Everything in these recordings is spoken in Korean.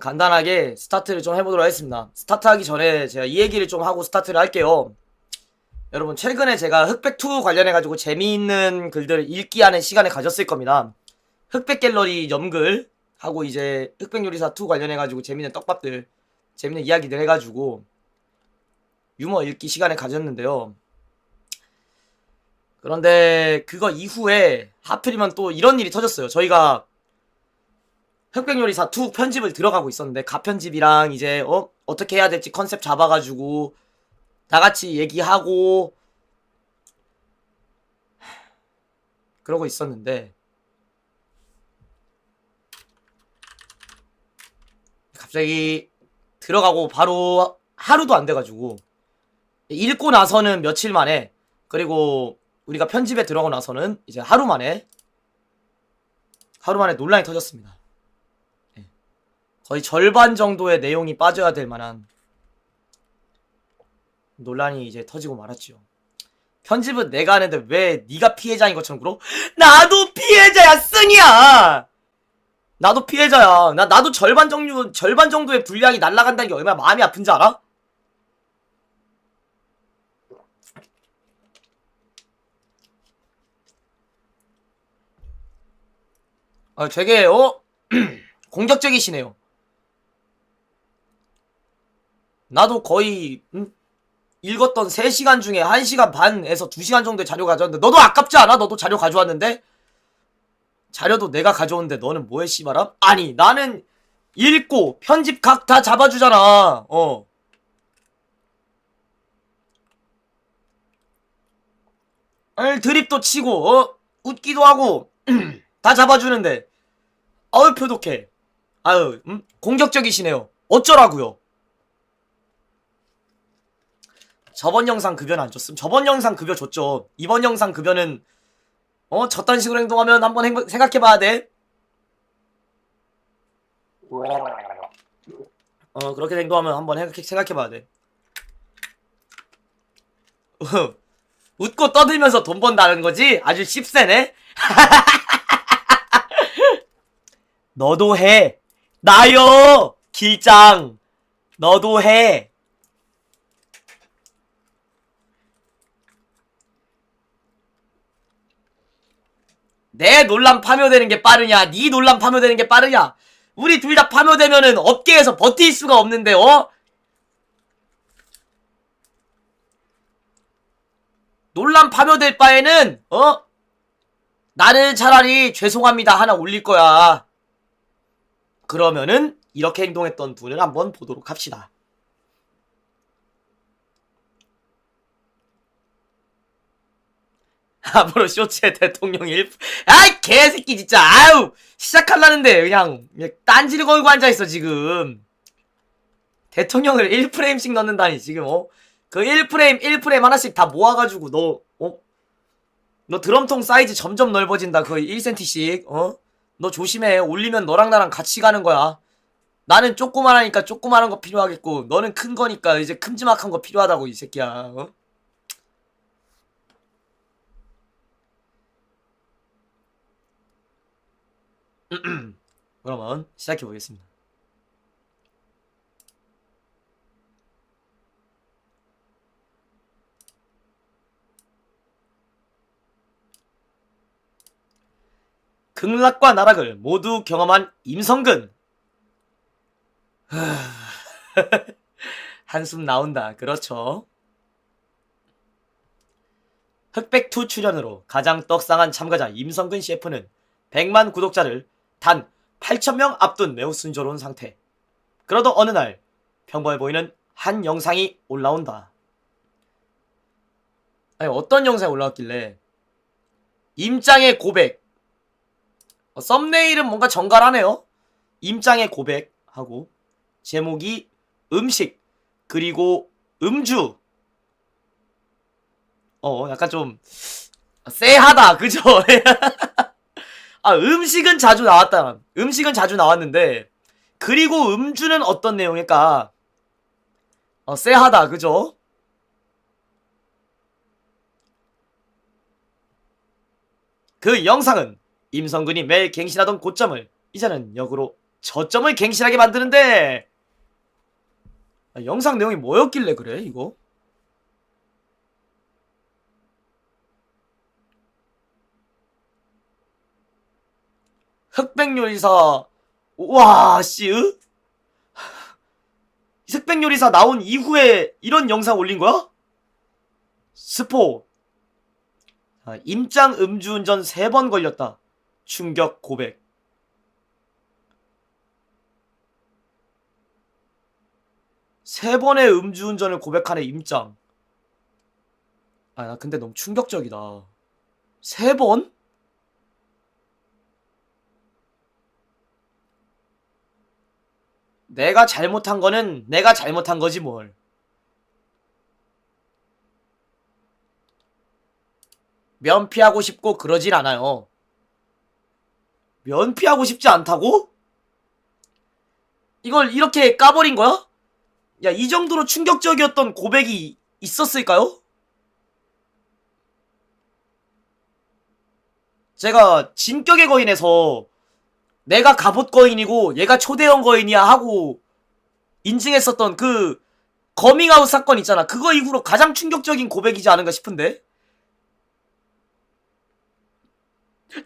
간단하게 스타트를 좀 해보도록 하겠습니다. 스타트하기 전에 제가 이 얘기를 좀 하고 스타트를 할게요. 여러분, 최근에 제가 흑백2 관련해가지고 재미있는 글들을 읽기 하는 시간을 가졌을 겁니다. 흑백 갤러리 염글 하고 이제 흑백요리사 2 관련해가지고 재밌는 떡밥들, 재밌는 이야기들 해가지고 유머 읽기 시간을 가졌는데요. 그런데 그거 이후에 하필이면 또 이런 일이 터졌어요. 저희가 흑백요리사 2 편집을 들어가고 있었는데 가편집이랑 이제 어떻게 해야 될지 컨셉 잡아가지고 다같이 얘기하고 그러고 있었는데 갑자기 들어가고 바로 하루도 안 돼가지고 읽고 나서는 며칠 만에, 그리고 우리가 편집에 들어가고 나서는 이제 하루 만에 논란이 터졌습니다. 거의 절반 정도의 내용이 빠져야 될 만한 논란이 이제 터지고 말았죠. 편집은 내가 하는데 왜 네가 피해자인 것처럼 굴어? 나도 피해자야, 승이야. 나도 피해자야. 나도 절반 정도의 분량이 날아간다는 게 얼마나 마음이 아픈지 알아? 되게 공격적이시네요. 나도 거의 읽었던 3시간 중에 1시간 반에서 2시간 정도의 자료 가져왔는데 너도 아깝지 않아? 너도 자료 가져왔는데? 자료도 내가 가져오는데 너는 뭐해, 씨발아? 아니, 나는 읽고 편집 각 다 잡아주잖아. 드립도 치고 웃기도 하고 다 잡아주는데 표독해. 공격적이시네요. 어쩌라고요? 저번 영상 급여는 안 줬음. 저번 영상 급여 줬죠. 이번 영상 급여는 저딴 식으로 행동하면 한번 생각해봐야 돼. 그렇게 행동하면 한번 생각해봐야 돼. 웃고 떠들면서 돈 번다는 거지? 아주 씹새네? 너도 해. 나요! 길장. 너도 해. 내 논란 파묘되는 게 빠르냐? 네 논란 파묘되는 게 빠르냐? 우리 둘 다 파묘되면은 업계에서 버틸 수가 없는데, 논란 파묘될 바에는, 나는 차라리 죄송합니다 하나 올릴 거야. 그러면은, 이렇게 행동했던 분을 한번 보도록 합시다. 앞으로 쇼츠의 대통령 아이, 개새끼, 진짜. 아유! 시작하려는데, 그냥 딴지를 걸고 앉아있어, 지금. 대통령을 1프레임씩 넣는다니, 지금, 그 1프레임 하나씩 다 모아가지고, 너 드럼통 사이즈 점점 넓어진다, 거의 1cm씩, 너 조심해. 올리면 너랑 나랑 같이 가는 거야. 나는 조그만하니까 조그만한 거 필요하겠고, 너는 큰 거니까 이제 큼지막한 거 필요하다고, 이 새끼야, 그러면 시작해보겠습니다. 극락과 나락을 모두 경험한 임성근. 한숨 나온다. 그렇죠. 흑백2 출연으로 가장 떡상한 참가자 임성근 셰프는 100만 구독자를 단 8,000명 앞둔 매우 순조로운 상태. 그러던 어느 날 평범해 보이는 한 영상이 올라온다. 아니, 어떤 영상이 올라왔길래 임짱의 고백. 썸네일은 뭔가 정갈하네요. 임짱의 고백하고 제목이 음식 그리고 음주. 약간 좀 쎄하다, 그죠? 음식은 자주 나왔다. 음식은 자주 나왔는데 그리고 음주는 어떤 내용일까? 쎄하다, 그죠? 그 영상은 임성근이 매일 갱신하던 고점을 이제는 역으로 저점을 갱신하게 만드는데. 영상 내용이 뭐였길래 그래 이거? 흑백요리사. 와 씨. 흑백요리사 나온 이후에 이런 영상 올린 거야? 스포. 임장 음주운전 3번 걸렸다. 충격 고백. 세 번의 음주운전을 고백하는 임장. 나 근데 너무 충격적이다. 3번? 내가 잘못한 거는 내가 잘못한 거지 뭘. 면피하고 싶고 그러질 않아요. 면피하고 싶지 않다고? 이걸 이렇게 까버린 거야? 야, 이 정도로 충격적이었던 고백이 있었을까요? 제가 진격의 거인에서 내가 갑옷 거인이고 얘가 초대형 거인이야 하고 인증했었던 그 거밍아웃 사건 있잖아. 그거 이후로 가장 충격적인 고백이지 않은가 싶은데.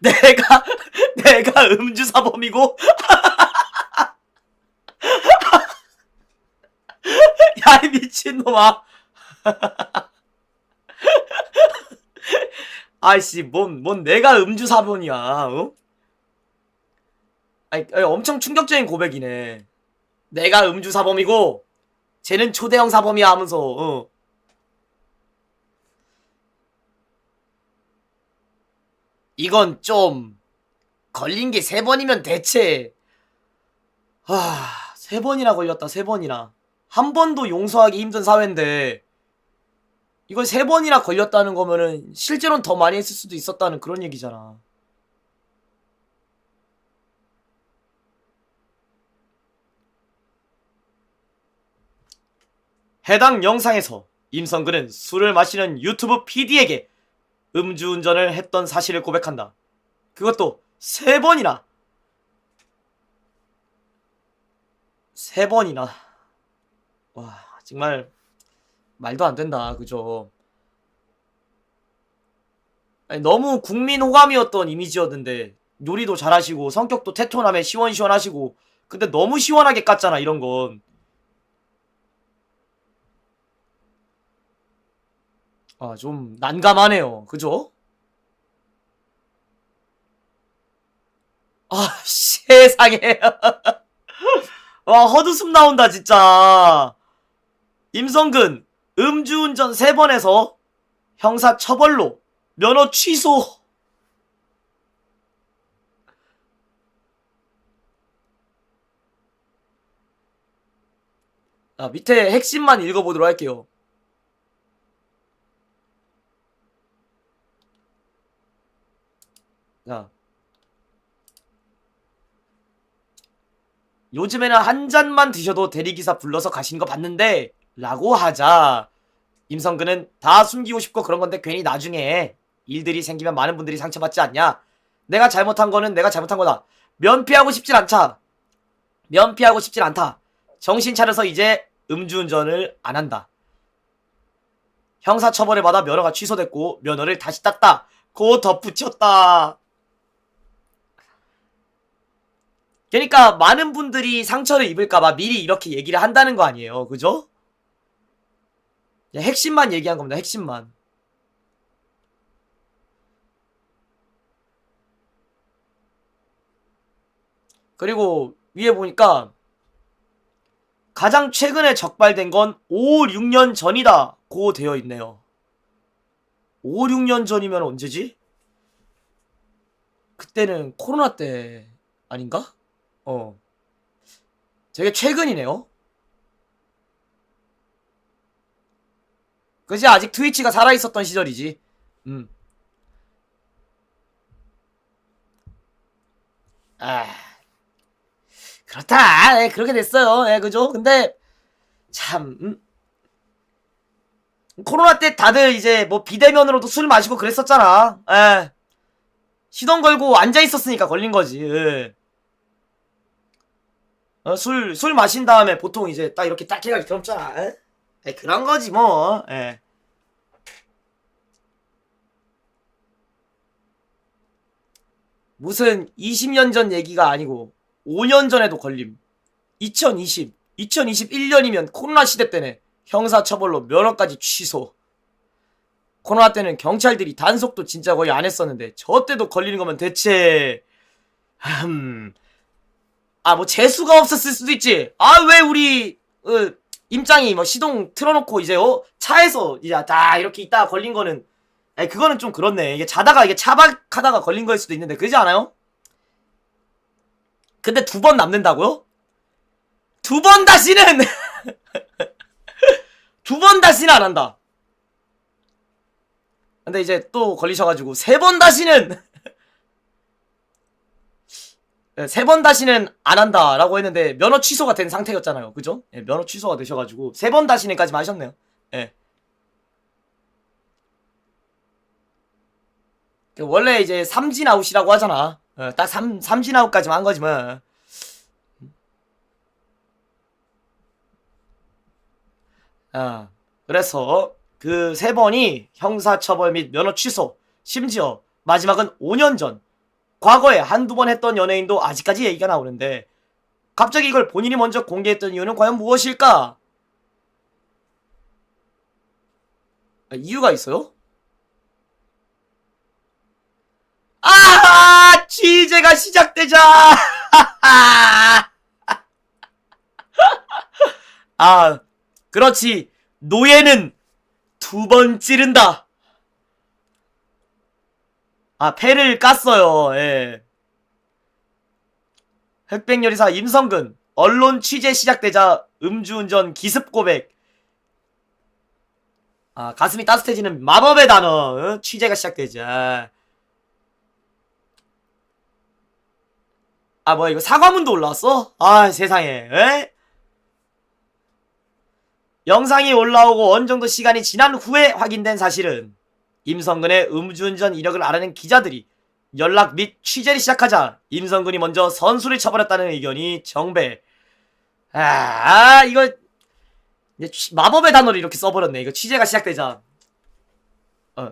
내가 음주사범이고 야 이 미친놈아. 아이씨 뭔 내가 음주사범이야. 어? 아니 엄청 충격적인 고백이네. 내가 음주사범이고 쟤는 초대형 사범이야 하면서 이건 좀 걸린 게 3번이면 대체 3번이나 걸렸다. 3번이나. 한 번도 용서하기 힘든 사회인데 이걸 3번이나 걸렸다는 거면은 실제로는 더 많이 했을 수도 있었다는 그런 얘기잖아. 해당 영상에서 임성근은 술을 마시는 유튜브 PD에게 음주운전을 했던 사실을 고백한다. 그것도 3번이나. 3번이나. 와 정말 말도 안 된다. 그죠? 아니, 너무 국민 호감이었던 이미지였는데 요리도 잘하시고 성격도 테토남에 시원시원하시고 근데 너무 시원하게 깠잖아 이런 건. 좀 난감하네요. 그죠? 세상에. 와 헛웃음 나온다 진짜. 임성근 음주운전 3번에서 형사처벌로 면허 취소. 밑에 핵심만 읽어보도록 할게요. 자, 요즘에는 한 잔만 드셔도 대리기사 불러서 가시는 거 봤는데 라고 하자 임성근은 다 숨기고 싶고 그런 건데 괜히 나중에 일들이 생기면 많은 분들이 상처받지 않냐. 내가 잘못한 거는 내가 잘못한 거다. 면피하고 싶진 않다. 면피하고 싶진 않다. 정신 차려서 이제 음주운전을 안 한다. 형사처벌을 받아 면허가 취소됐고 면허를 다시 땄다. 고 덧붙였다. 그러니까 많은 분들이 상처를 입을까봐 미리 이렇게 얘기를 한다는 거 아니에요. 그죠? 핵심만 얘기한 겁니다. 핵심만. 그리고 위에 보니까 가장 최근에 적발된 건 5, 6년 전이다 고 되어 있네요. 5, 6년 전이면 언제지? 그때는 코로나 때 아닌가? 되게 최근이네요. 그지? 아직 트위치가 살아있었던 시절이지. 그렇다. 그렇게 됐어요. 그죠? 근데 참 코로나 때 다들 이제 뭐 비대면으로도 술 마시고 그랬었잖아. 시동 걸고 앉아있었으니까 걸린 거지. 술 마신 다음에 보통 이제 딱 이렇게 딱 해가지고 들었잖아. 그런 거지 뭐. 예. 무슨 20년 전 얘기가 아니고 5년 전에도 걸림. 2021년이면 코로나 시대 때네. 형사처벌로 면허까지 취소. 코로나 때는 경찰들이 단속도 진짜 거의 안 했었는데 저 때도 걸리는 거면 대체 뭐 재수가 없었을 수도 있지. 왜 우리 임장이 뭐 시동 틀어놓고 이제 차에서 이제 다 이렇게 있다가 걸린 거는 그거는 좀 그렇네. 이게 자다가 이게 차박하다가 걸린 거일 수도 있는데 그러지 않아요? 근데 2번 남는다고요? 2번 다시는 2번 다시는 안 한다. 근데 이제 또 걸리셔가지고 3번 다시는 3번 다시는 안 한다라고 했는데 면허 취소가 된 상태였잖아요. 그죠? 면허 취소가 되셔가지고 3번 다시는까지 하셨네요. 예. 원래 이제 삼진 아웃이라고 하잖아. 딱 삼진 아웃까지만 한 거지 뭐. 그래서 그 3번이 형사처벌 및 면허 취소, 심지어 마지막은 5년 전. 과거에 한두 번 했던 연예인도 아직까지 얘기가 나오는데 갑자기 이걸 본인이 먼저 공개했던 이유는 과연 무엇일까? 이유가 있어요? 취재가 시작되자! 그렇지. 노예는 2번 찌른다. 패를 깠어요. 예. 흑백요리사 임성근 언론 취재 시작되자 음주운전 기습 고백. 가슴이 따뜻해지는 마법의 단어. 취재가 시작되자. 뭐야 이거 사과문도 올라왔어? 세상에. 에? 영상이 올라오고 어느 정도 시간이 지난 후에 확인된 사실은 임성근의 음주운전 이력을 알아낸 기자들이 연락 및 취재를 시작하자 임성근이 먼저 선수를 쳐버렸다는 의견이 정배. 이거 마법의 단어를 이렇게 써버렸네. 이거 취재가 시작되자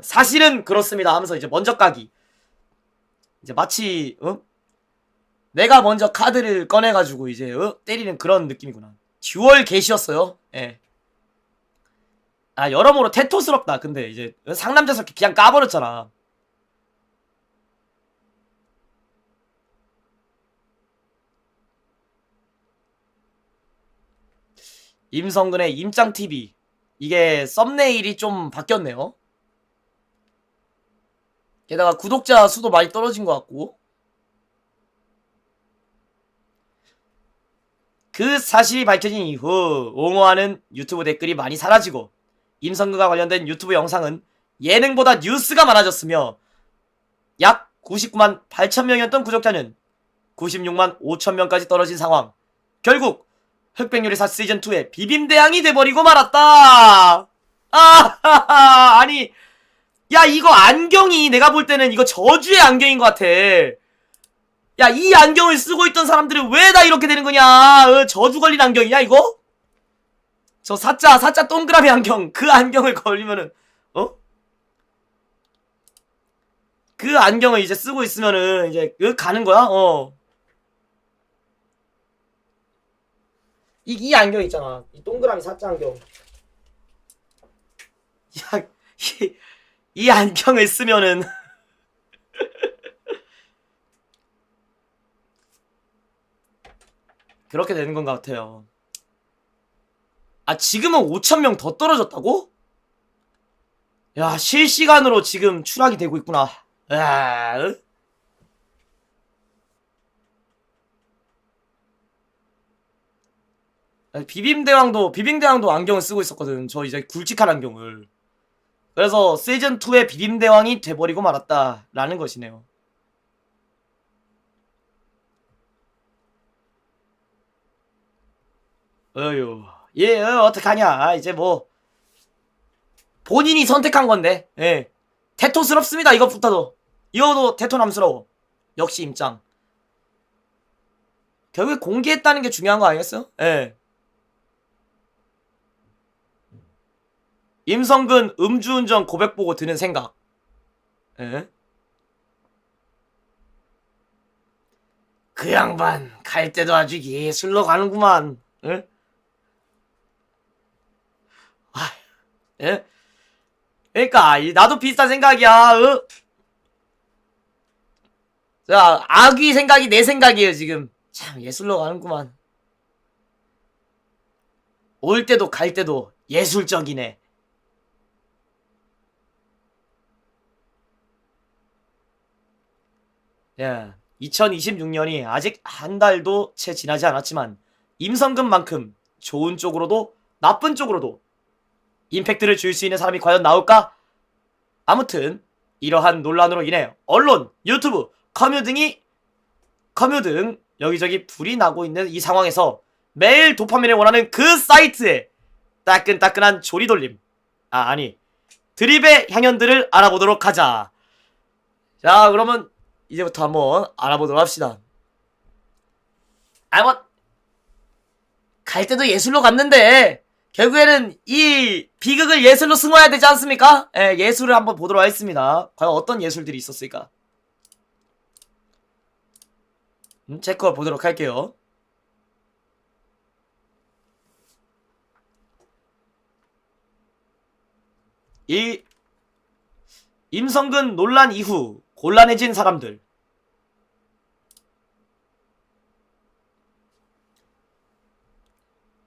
사실은 그렇습니다 하면서 이제 먼저 까기. 이제 마치 내가 먼저 카드를 꺼내가지고 이제 때리는 그런 느낌이구나. 듀얼 겟이었어요. 예. 여러모로 테토스럽다. 근데 이제 상남자스럽게 그냥 까버렸잖아. 임성근의 임짱TV. 이게 썸네일이 좀 바뀌었네요. 게다가 구독자 수도 많이 떨어진 것 같고. 그 사실이 밝혀진 이후 옹호하는 유튜브 댓글이 많이 사라지고 임성근과 관련된 유튜브 영상은 예능보다 뉴스가 많아졌으며 약 99만 8천명이었던 구독자는 96만 5천명까지 떨어진 상황. 결국 흑백요리사 시즌2의 비빔대왕이 돼버리고 말았다. 아니 야 이거 안경이 내가 볼 때는 이거 저주의 안경인 것 같아. 야 이 안경을 쓰고 있던 사람들은 왜 다 이렇게 되는 거냐. 저주 걸린 안경이냐 이거? 저 사자 동그라미 안경. 그 안경을 걸리면은 그 안경을 이제 쓰고 있으면은 이제 가는 거야. 이 안경 있잖아. 이 동그라미 사자 안경. 야, 이 안경을 쓰면은 그렇게 되는 건 것 같아요. 지금은 5천명 더 떨어졌다고? 야, 실시간으로 지금 추락이 되고 있구나. 비빔대왕도 안경을 쓰고 있었거든. 저 이제 굵직한 안경을. 그래서 시즌2의 비빔대왕이 돼버리고 말았다 라는 것이네요. 어떡하냐. 이제 뭐 본인이 선택한 건데. 예. 테토스럽습니다. 이것부터도. 이거도 테토남스러워. 역시 임짱. 결국에 공개했다는 게 중요한 거 아니겠어요? 예. 임성근 음주운전 고백 보고 드는 생각. 예? 그 양반 갈 때도 아주 예술로 가는구만. 예? 아, 예? 그러니까 나도 비슷한 생각이야. 자, 아귀 생각이 내 생각이에요 지금. 참 예술로 가는구만. 올 때도 갈 때도 예술적이네. 예. 2026년이 아직 한 달도 채 지나지 않았지만 임성근만큼 좋은 쪽으로도 나쁜 쪽으로도 임팩트를 줄 수 있는 사람이 과연 나올까? 아무튼 이러한 논란으로 인해 언론, 유튜브, 커뮤 등 여기저기 불이 나고 있는 이 상황에서 매일 도파민을 원하는 그 사이트에 따끈따끈한 조리돌림, 아니 드립의 향연들을 알아보도록 하자. 자, 그러면 이제부터 한번 알아보도록 합시다. 갈 때도 예술로 갔는데 결국에는 이 비극을 예술로 승화해야 되지 않습니까? 예, 예술을 한번 보도록 하겠습니다. 과연 어떤 예술들이 있었을까? 제 거 보도록 할게요. 이 임성근 논란 이후 곤란해진 사람들.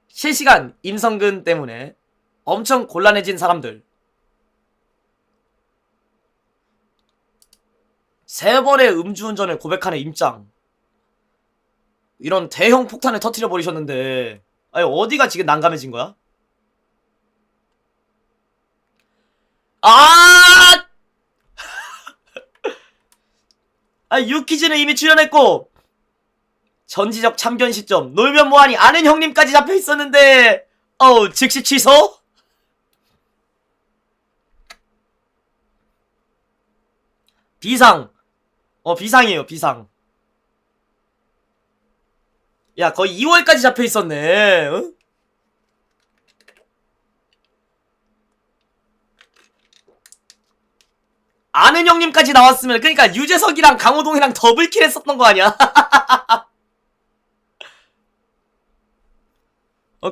실시간 임성근 때문에 엄청 곤란해진 사람들. 3번의 음주운전을 고백하는 임짱. 이런 대형 폭탄을 터뜨려 버리셨는데, 아니 어디가 지금 난감해진 거야? 아! 유키즈는 이미 출연했고 전지적 참견 시점 놀면 뭐하니 아는 형님까지 잡혀있었는데 즉시 취소? 비상. 비상이에요 비상. 야 거의 2월까지 잡혀있었네. 응? 아는 형님까지 나왔으면 그러니까 유재석이랑 강호동이랑 더블킬 했었던 거 아니야?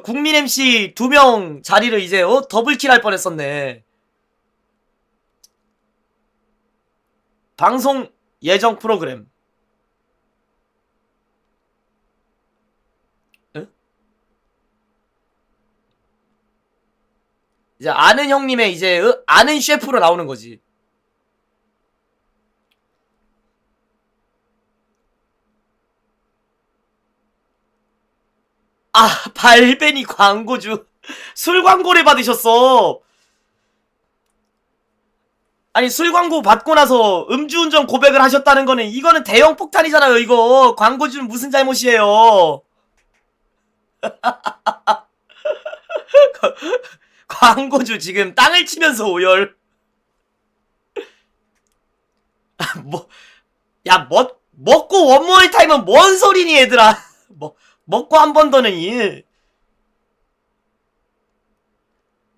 국민 MC 2명 자리를 이제 더블킬 할 뻔했었네. 방송 예정 프로그램. 응? 이제 아는 형님의 이제 아는 셰프로 나오는 거지. 발베니 광고주. 술 광고를 받으셨어. 아니 술 광고 받고 나서 음주운전 고백을 하셨다는 거는 이거는 대형 폭탄이잖아요 이거. 광고주는 무슨 잘못이에요. 광고주 지금 땅을 치면서 오열. 먹고 원모어 타임은 뭔 소리니 얘들아. 먹고 한 번 더는 일.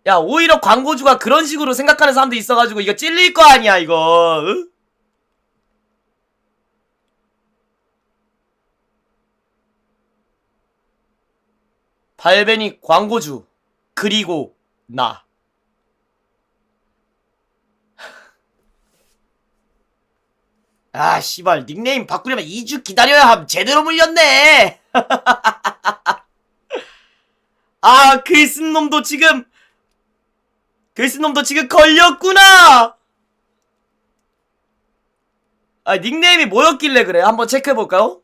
야 오히려 광고주가 그런 식으로 생각하는 사람도 있어가지고 이거 찔릴 거 아니야 이거. 응? 발베니 광고주 그리고 나. 씨발 닉네임 바꾸려면 2주 기다려야 함. 제대로 물렸네. 글쓴놈도 지금 걸렸구나. 닉네임이 뭐였길래 그래? 한번 체크해볼까요?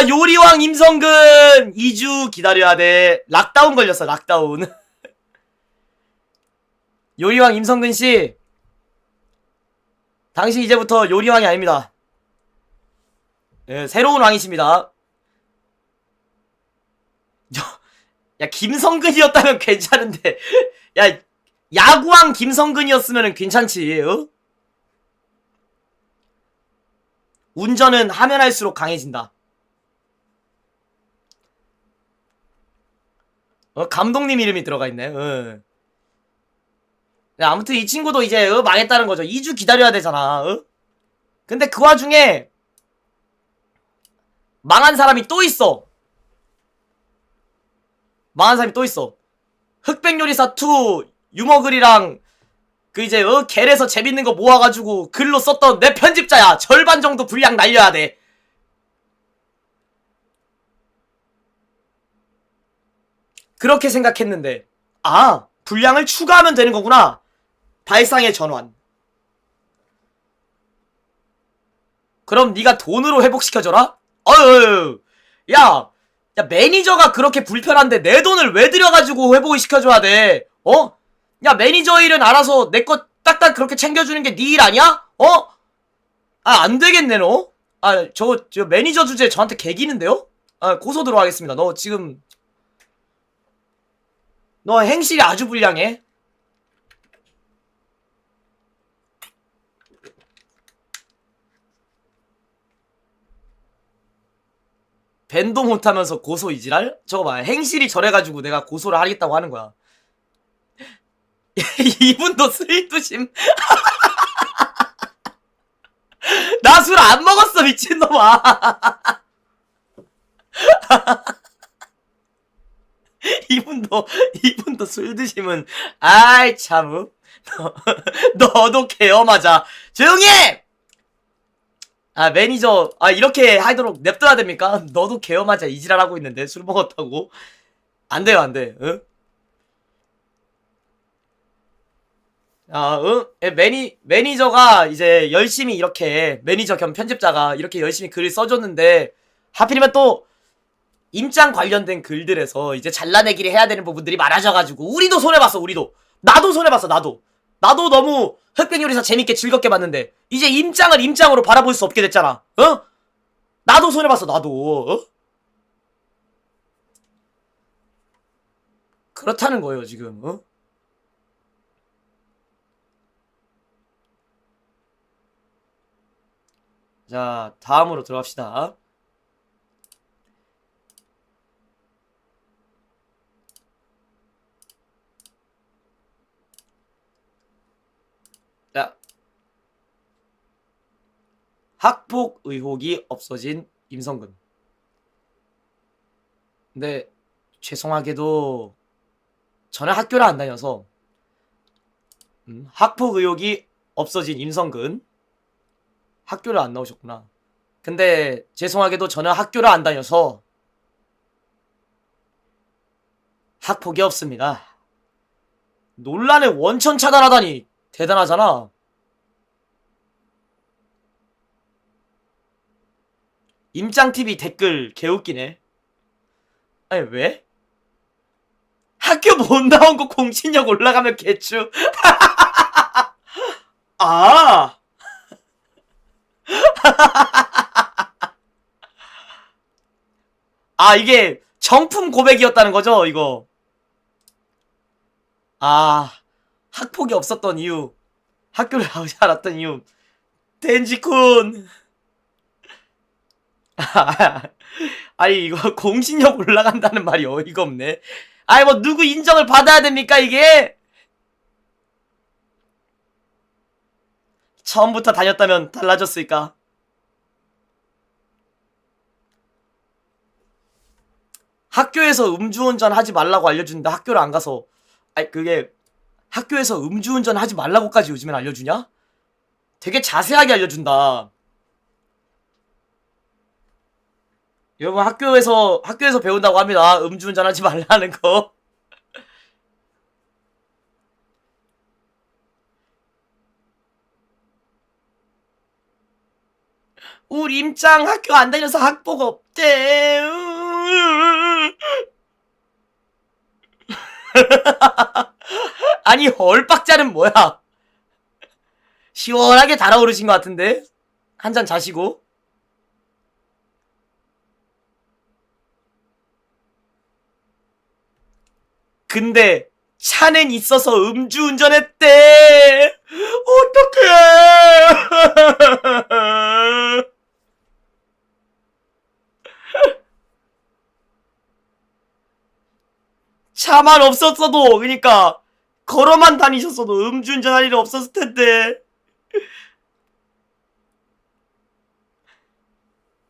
요리왕 임성근 2주 기다려야 돼. 락다운 걸렸어 락다운. 요리왕 임성근씨 당신 이제부터 요리왕이 아닙니다. 예, 새로운 왕이십니다. 야 김성근이었다면 괜찮은데 야 야구왕 김성근이었으면 괜찮지. 운전은 하면 할수록 강해진다. 감독님 이름이 들어가 있네. 아무튼 이 친구도 이제 망했다는 거죠. 2주 기다려야 되잖아. 근데 그 와중에 망한 사람이 또 있어. 망한 사람이 또 있어. 흑백요리사 2 유머글이랑 그 이제 겔에서 재밌는 거 모아가지고 글로 썼던 내 편집자야. 절반 정도 분량 날려야 돼. 그렇게 생각했는데 아, 분량을 추가하면 되는 거구나. 발상의 전환. 그럼 네가 돈으로 회복시켜줘라? 어휴, 야, 매니저가 그렇게 불편한데 내 돈을 왜 들여가지고 회복을 시켜줘야 돼? 야, 매니저 일은 알아서 내 거 딱딱 그렇게 챙겨주는 게 네 일 아니야? 아, 안 되겠네, 너? 아, 저 매니저 주제 저한테 개기는데요? 아, 고소 들어가겠습니다. 너 지금, 너 행실이 아주 불량해. 밴도 못하면서 고소 이지랄? 저거 봐, 행실이 저래가지고 내가 고소를 하겠다고 하는 거야. 이분도 슬투심. 나 술 안 먹었어, 미친놈아. 이분도 술 드시면, 아이, 참. 너도 개어 맞아. 조용히 해! 아, 매니저, 이렇게 하도록 냅둬야 됩니까? 너도 개어 맞아. 이지랄 하고 있는데, 술 먹었다고. 안 돼요, 안 돼. 응? 매니저가 이제 열심히 이렇게, 매니저 겸 편집자가 이렇게 열심히 글을 써줬는데, 하필이면 또, 임장 관련된 글들에서 이제 잘라내기를 해야 되는 부분들이 많아져가지고, 우리도 손해봤어, 우리도. 나도 손해봤어, 나도. 나도 너무 흑백요리사 재밌게 즐겁게 봤는데, 이제 임장을 임장으로 바라볼 수 없게 됐잖아. 나도 손해봤어, 나도. 그렇다는 거예요, 지금. 자, 다음으로 들어갑시다. 자, 학폭 의혹이 없어진 임성근. 근데 죄송하게도 저는 학교를 안 다녀서 학폭 의혹이 없어진 임성근 학교를 안 나오셨구나. 근데 죄송하게도 저는 학교를 안 다녀서 학폭이 없습니다. 논란의 원천 차단하다니 대단하잖아. 임짱TV 댓글 개웃기네. 아니 왜? 학교 못 나온 거 공신력 올라가면 개추. 아. 아, 이게 정품 고백이었다는 거죠, 이거. 아, 학폭이 없었던 이유, 학교를 나오지 않았던 이유. 덴지쿤. 아니, 이거 공신력 올라간다는 말이 어이가 없네. 아니, 뭐, 누구 인정을 받아야 됩니까, 이게? 처음부터 다녔다면 달라졌을까? 학교에서 음주운전 하지 말라고 알려주는데 학교를 안 가서, 아니, 그게, 학교에서 음주운전 하지 말라고까지 요즘엔 알려주냐? 되게 자세하게 알려준다. 여러분, 학교에서 배운다고 합니다. 음주운전 하지 말라는 거. 우리 임짱 학교 안 다녀서 학폭 없대. 아니, 얼빡자는 뭐야? 시원하게 달아오르신 것 같은데? 한 잔 자시고. 근데 차는 있어서 음주운전했대. 어떡해. 차만 없었어도, 그니까 걸어만 다니셨어도 음주운전할 일이 없었을 텐데.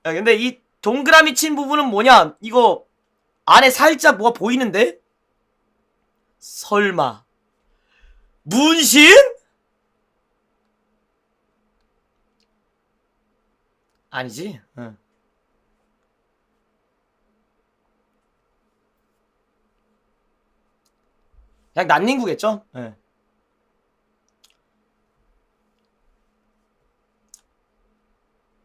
야, 근데 이 동그라미 친 부분은 뭐냐? 이거 안에 살짝 뭐가 보이는데? 설마 문신? 아니지? 응. 그냥 난닝구겠죠? 예.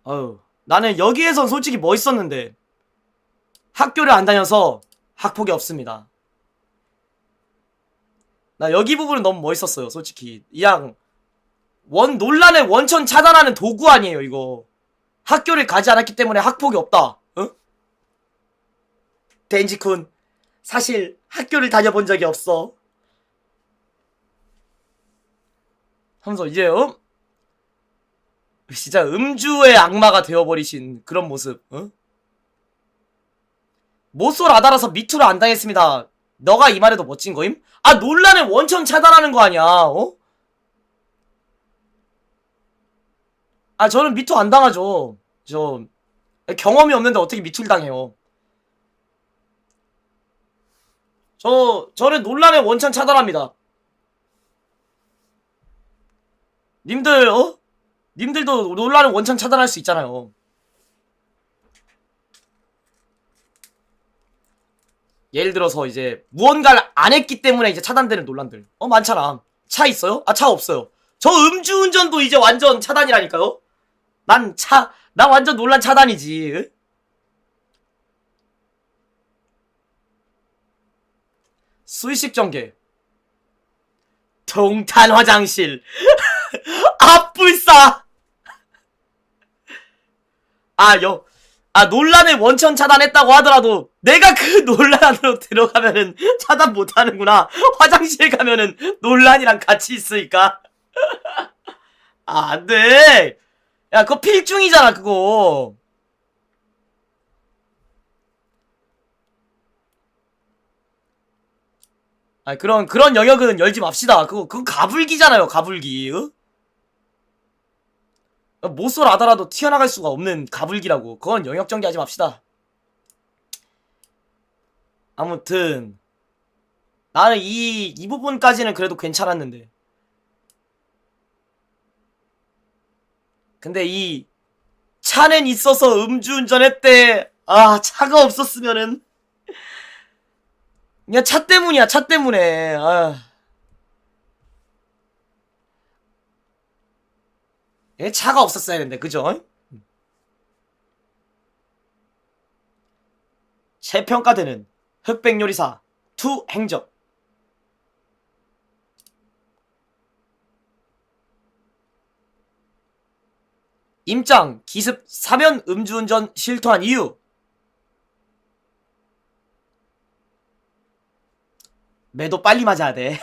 어휴, 나는 여기에선 솔직히 멋있었는데 학교를 안 다녀서 학폭이 없습니다. 나 여기 부분은 너무 멋있었어요, 솔직히. 이양 논란의 원천 차단하는 도구 아니에요, 이거. 학교를 가지 않았기 때문에 학폭이 없다. 응? 덴지쿤, 사실 학교를 다녀본 적이 없어. 하면서 이제 진짜 음주의 악마가 되어버리신 그런 모습. 응? 모쏠 아달아서 미투를 안 당했습니다. 너가 이 말해도 멋진 거임? 아, 논란의 원천 차단하는 거 아니야. 어? 아, 저는 미투 안 당하죠. 저 경험이 없는데 어떻게 미투를 당해요? 저는 논란의 원천 차단합니다. 님들 님들도 논란의 원천 차단할 수 있잖아요. 예를 들어서 이제 무언가를 안 했기 때문에 이제 차단되는 논란들 많잖아. 차 있어요? 아, 차 없어요. 저 음주운전도 이제 완전 차단이라니까요. 나 완전 논란 차단이지. 수의식 전개, 동탄 화장실, 앞불싸. 논란을 원천 차단했다고 하더라도 내가 그 논란 안으로 들어가면은 차단 못하는구나. 화장실 가면은 논란이랑 같이 있으니까. 아, 안 돼. 야, 그거 필중이잖아, 그거. 아, 그런 영역은 열지 맙시다. 그거 가불기잖아요, 가불기. 모쏠 아다라도 튀어나갈 수가 없는 가불기라고. 그건 영역 전개하지 맙시다. 아무튼 나는 이 부분까지는 그래도 괜찮았는데, 근데 이 차는 있어서 음주운전했대. 아, 차가 없었으면은 그냥 차 때문이야, 차 때문에. 아, 차가 없었어야 했는데, 그죠? 재평가되는 흑백요리사 투 행적. 임장 기습 사면 음주운전 실토한 이유. 매도 빨리 맞아야 돼.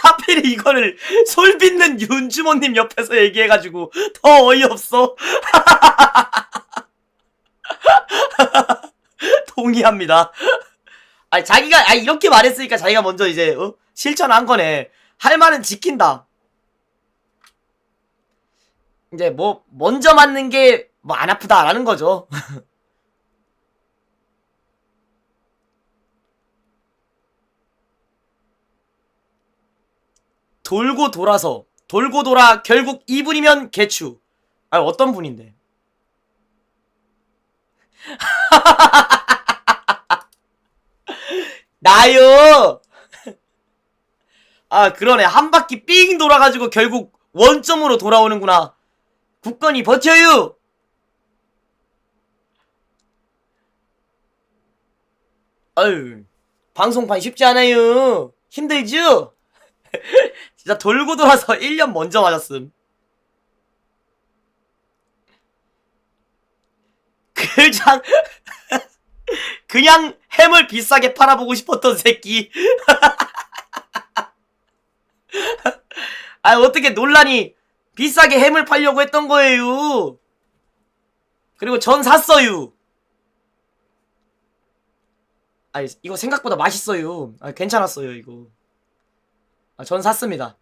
하필 이거를 솔빚는 윤주모님 옆에서 얘기해가지고 더 어이없어. 동의합니다. 아니, 자기가 이렇게 말했으니까 자기가 먼저 이제 실천한 거네. 할 말은 지킨다. 이제 뭐 먼저 맞는 게 뭐 안 아프다라는 거죠. 돌고 돌아 결국 이분이면 개추. 아, 어떤 분인데? 나요. 아, 그러네. 한 바퀴 삥 돌아가지고 결국 원점으로 돌아오는구나. 굳건히 버텨요. 아유, 방송판 쉽지 않아요. 힘들죠? 진짜 돌고 돌아서 1년 먼저 맞았음. 그냥 그냥 햄을 비싸게 팔아보고 싶었던 새끼. 아, 어떻게 논란이 비싸게 햄을 팔려고 했던 거예요. 그리고 전 샀어요. 아니, 이거 생각보다 맛있어요. 아, 괜찮았어요, 이거. 아, 전 샀습니다.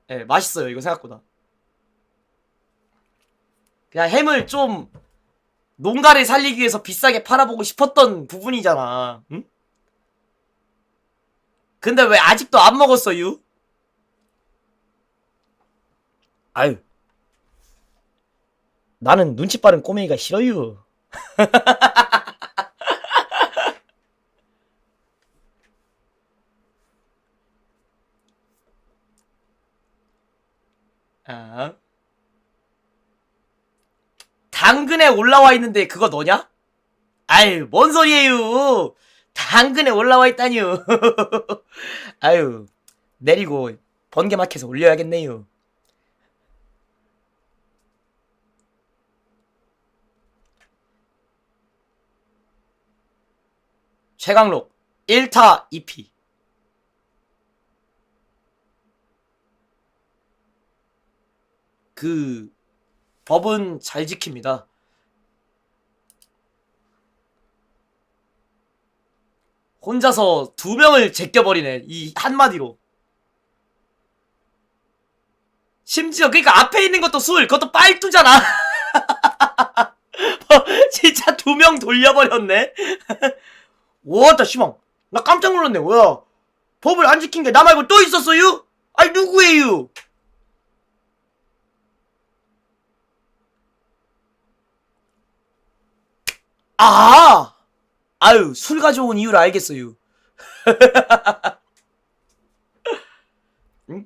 예, 맛있어요, 이거 생각보다. 그냥 햄을 좀, 농가를 살리기 위해서 비싸게 팔아보고 싶었던 부분이잖아. 응? 근데 왜 아직도 안 먹었어요? 아유, 나는 눈치 빠른 꼬맹이가 싫어요. 아. 당근에 올라와 있는데 그거 너냐? 아유, 뭔 소리예요? 당근에 올라와 있다니요. 아유, 내리고 번개마켓에 올려야겠네요. 최강록 1타 2피. 그 법은 잘 지킵니다. 혼자서 2명을 제껴버리네. 이 한마디로. 심지어 그니까 앞에 있는 것도 술, 그것도 빨뚜잖아. 진짜 2명 돌려버렸네. 와따 시방, 나 깜짝 놀랐네. 뭐야, 법을 안 지킨 게 나 말고 또 있었어요? 아니 누구예요? 아, 아유, 술 가져온 이유를 알겠어요. 응?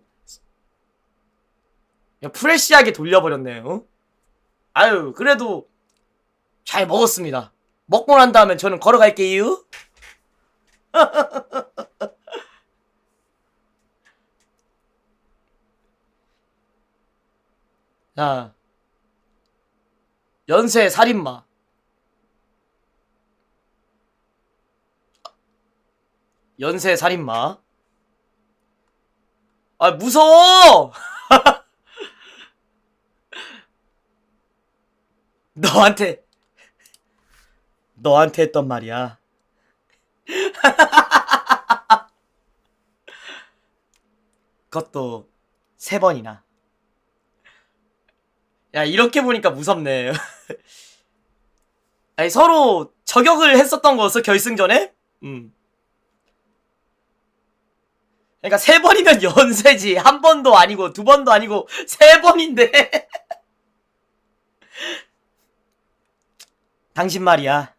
그냥 프레시하게 돌려버렸네요. 아유, 그래도 잘 먹었습니다. 먹고 난 다음에 저는 걸어갈게요. 자, 연쇄 살인마. 연쇄 살인마. 아, 무서워! 너한테, 너한테 했던 말이야. 그것도 3번이나. 야, 이렇게 보니까 무섭네. 아니, 서로 저격을 했었던 거였어, 결승전에? 그러니까 3번이면 연쇄지. 1번도 아니고 2번도 아니고 3번인데. 당신 말이야.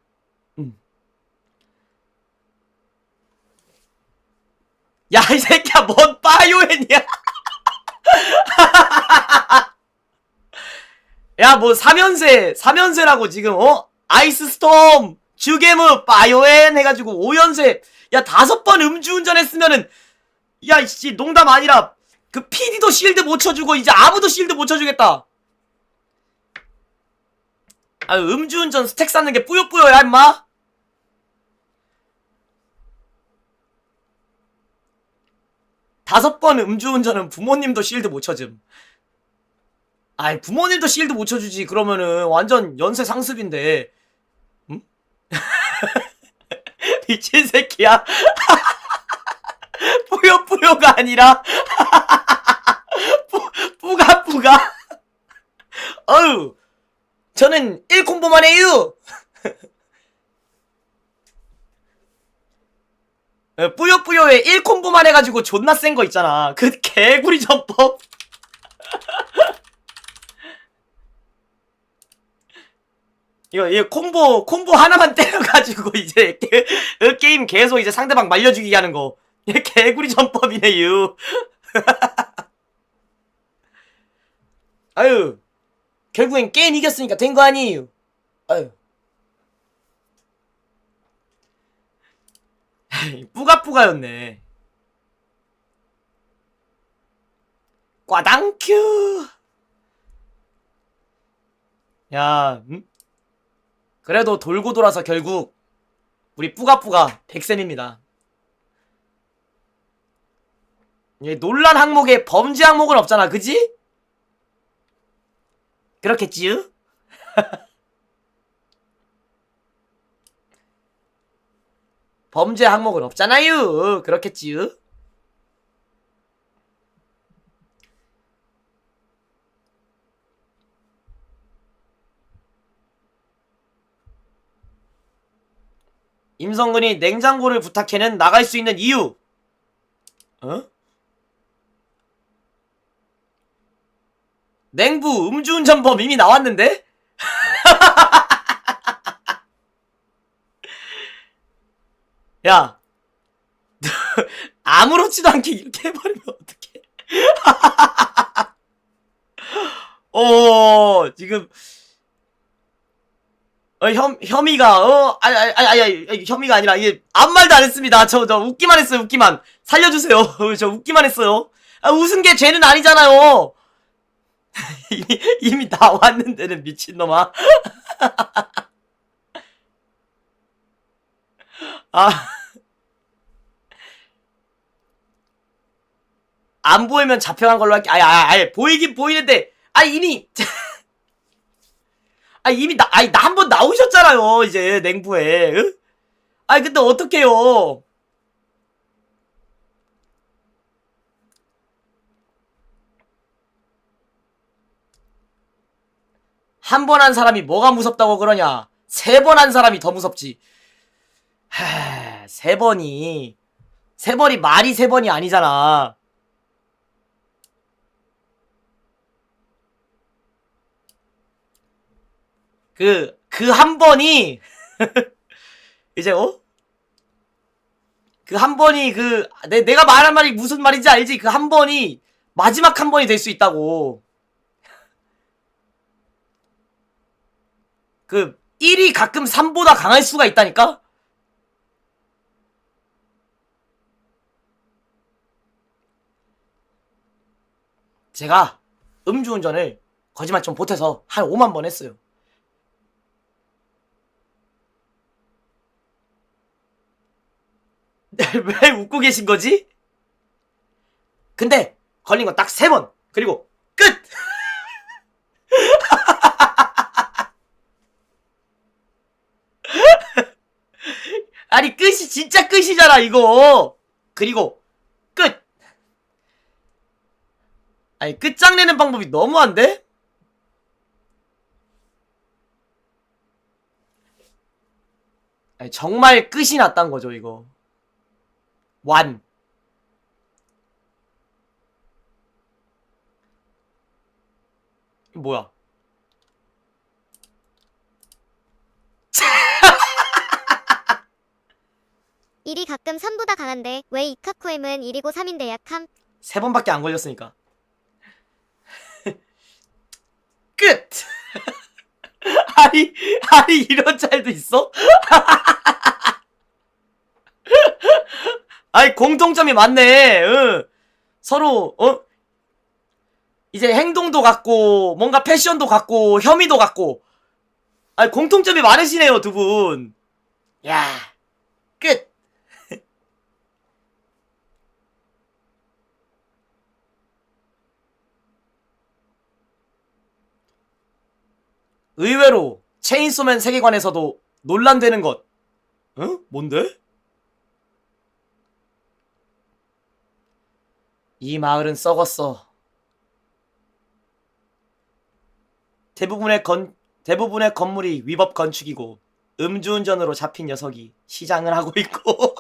야, 이 새끼야, 뭔 빠요엔이야. 야, 뭐 3연세라고 지금, 아이스 스톰, 주게무, 빠요엔 해가지고 5연세. 야, 5번 음주운전 했으면은, 야, 씨, 농담 아니라, 그 PD도 실드 못 쳐주고, 이제 아무도 실드 못 쳐주겠다. 아, 음주운전 스택 쌓는 게 뿌요뿌요야, 임마? 다섯 번 음주운전은 부모님도 실드 못 쳐줌. 아이, 부모님도 실드 못 쳐주지. 그러면은 완전 연쇄 상습인데. 응? 미친 새끼야. 뿌요뿌요가 아니라 뿌가뿌가. 어우, 저는 1콤보만 해요. 뿌요뿌요에 1콤보만 해가지고 존나 센 거 있잖아. 그 개구리 전법. 이거 콤보 하나만 때려가지고 이제 게임 계속 이제 상대방 말려주기 하는 거. 얘 개구리 전법이네요. 아유, 결국엔 게임 이겼으니까 된 거 아니에요. 아유. 뿌가뿌가였네. 꽈당큐. 야, 그래도 돌고 돌아서 결국 우리 뿌가뿌가 100셈입니다. 논란 항목에 범죄 항목은 없잖아, 그지? 그렇겠지요? 범죄 항목은 없잖아요. 그렇겠지요? 임성근이 냉장고를 부탁해는 나갈 수 있는 이유. 어? 냉부 음주운전범 이미 나왔는데? 야, 아무렇지도 않게 이렇게 해버리면 어떡해. 지금, 혐의가, 혐의가 아니라, 이게, 아무 말도 안 했습니다. 저 웃기만 했어요, 웃기만. 살려주세요. 저 웃기만 했어요. 웃은 게 죄는 아니잖아요. 이미 나왔는데는 미친놈아. 안 보이면 잡혀간 걸로 할게. 보이긴 보이는데, 이미, 이미 나 한 번 나오셨잖아요, 이제, 냉부에. 응? 근데 어떡해요. 한 번 한 사람이 뭐가 무섭다고 그러냐. 3번 한 사람이 더 무섭지. 하, 3번이 말이 3번이 아니잖아. 그 한 번이, 이제, 그 한 번이 내가 말한 말이 무슨 말인지 알지? 그 한 번이 마지막 한 번이 될 수 있다고. 1이 가끔 3보다 강할 수가 있다니까? 제가 음주운전을 거짓말 좀 보태서 한 5만 번 했어요. 왜 웃고 계신 거지? 근데 걸린 건 딱 3번. 그리고 끝! 아니 끝이 진짜 끝이잖아 이거. 그리고 끝. 아니 끝장내는 방법이 너무한데? 아니 정말 끝이 났단 거죠 이거. 완. 뭐야? 일이 가끔 3보다 강한데 왜 이카쿠엠은 1이고 3인데 약함? 3번밖에 안 걸렸으니까. 끝! 아니 이런 짤도 있어? 아니 공통점이 많네. 응. 서로 이제 행동도 같고 뭔가 패션도 같고 혐의도 같고 아니 공통점이 많으시네요 두 분. 야 끝. 의외로 체인소맨 세계관에서도 논란되는 것. 응? 뭔데? 이 마을은 썩었어. 대부분의 건물이 위법 건축이고 음주운전으로 잡힌 녀석이 시장을 하고 있고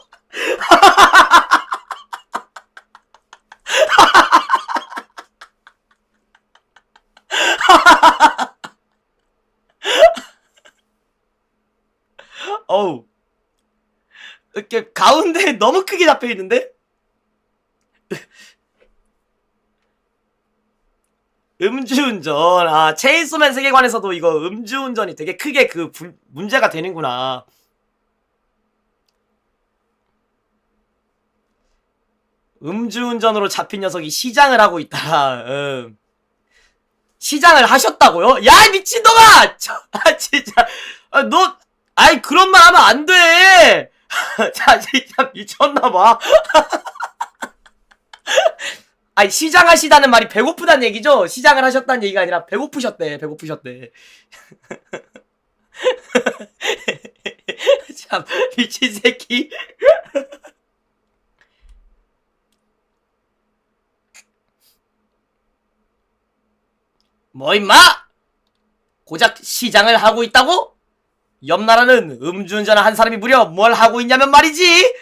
어우 이렇게 가운데 너무 크게 잡혀 있는데? 음주운전. 체인소맨 세계관에서도 이거 음주운전이 되게 크게 문제가 되는구나. 음주운전으로 잡힌 녀석이 시장을 하고 있다. 시장을 하셨다고요? 야, 미친놈아! 진짜. 그런 말 하면 안 돼! 자, 진짜 미쳤나봐. 시장 하시다는 말이 배고프다는 얘기죠? 시장을 하셨다는 얘기가 아니라 배고프셨대. 참 미친 새끼. 뭐 임마? 고작 시장을 하고 있다고? 옆 나라는 음주운전을 한 사람이 무려 뭘 하고 있냐면 말이지.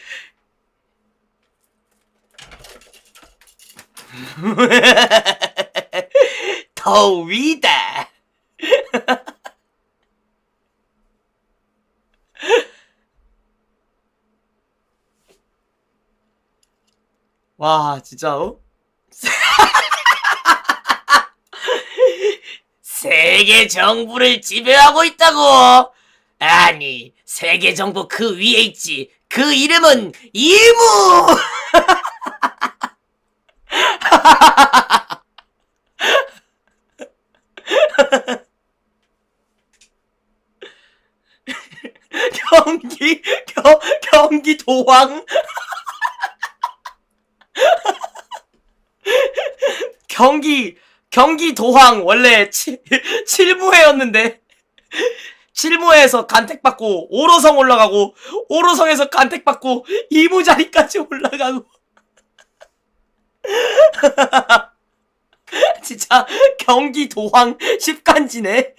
더위다. 와 진짜 세계 정부를 지배하고 있다고? 아니 세계 정부 그 위에 있지. 그 이름은 이무. 경기 경기도왕. 경기도황 원래 7무회였는데 7무회에서 간택받고 5로성 올라가고 5로성에서 간택받고 2무 자리까지 올라가고 진짜 경기도황 10간지네.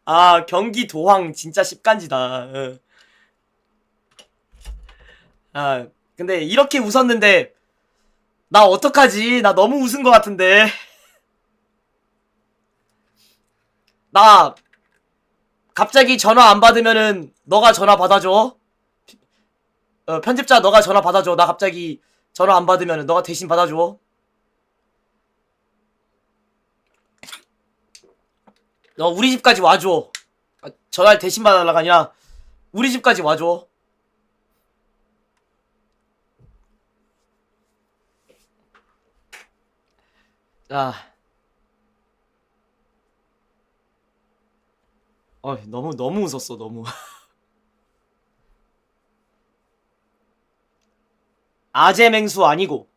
아 경기도황 진짜 10간지다. 아 근데 이렇게 웃었는데 나 어떡하지? 나 너무 웃은 것 같은데. 나 갑자기 전화 안 받으면은 너가 전화 받아줘. 편집자 너가 전화 받아줘. 나 갑자기 전화 안 받으면은 너가 대신 받아줘. 너 우리 집까지 와줘. 전화를 대신 받으려고 아니라 우리 집까지 와줘. 자, 너무 웃었어, 너무. 아재맹수 아니고.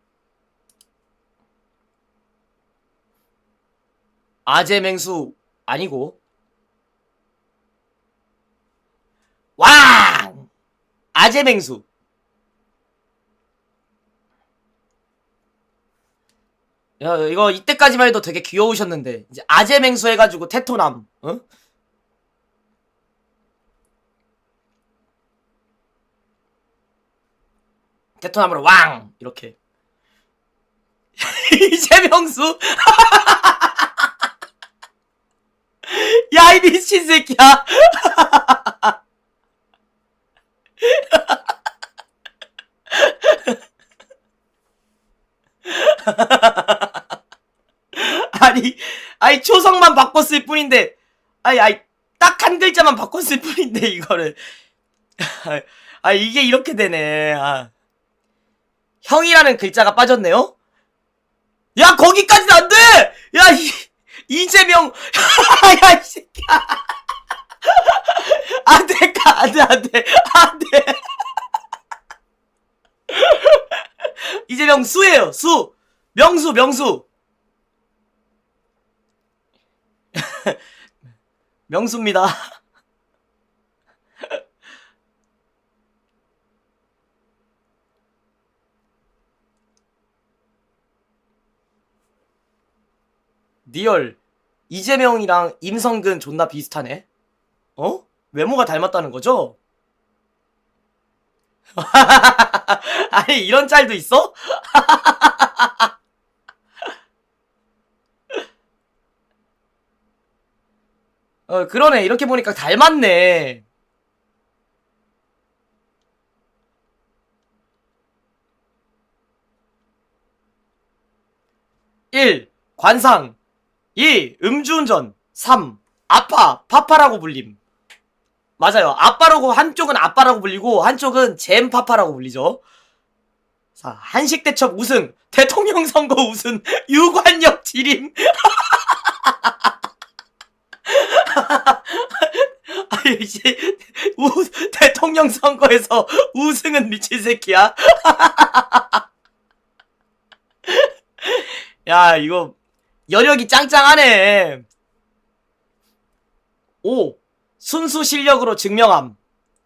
아재맹수 아니고. 왕! 아재맹수. 야, 이거 이때까지만 해도 되게 귀여우셨는데 이제 아재맹수 해가지고 테토남. 어? 테토남으로 왕! 이렇게. 이재명수? 야, 이 미친 새끼야! 아니, 초성만 바꿨을 뿐인데, 딱 한 글자만 바꿨을 뿐인데, 이거를. 이게 이렇게 되네. 형이라는 글자가 빠졌네요? 야, 거기까지는 안 돼! 야, 이재명. 야, 이 새끼야. 안 돼, 안 돼. 이재명 수예요, 수. 명수. 명수입니다. 리얼 이재명이랑 임성근 존나 비슷하네. 어? 외모가 닮았다는 거죠? 아니 이런 짤도 있어? 그러네. 이렇게 보니까 닮았네. 1. 관상. 2. 음주운전. 3. 파파라고 불림. 맞아요. 한쪽은 아빠라고 불리고 한쪽은 잼파파라고 불리죠. 자, 한식대첩 우승, 대통령 선거 우승, 유관역 지림. 이제 대통령 선거에서 우승은 미친 새끼야. 야, 이거 여력이 짱짱하네. 5, 순수 실력으로 증명함.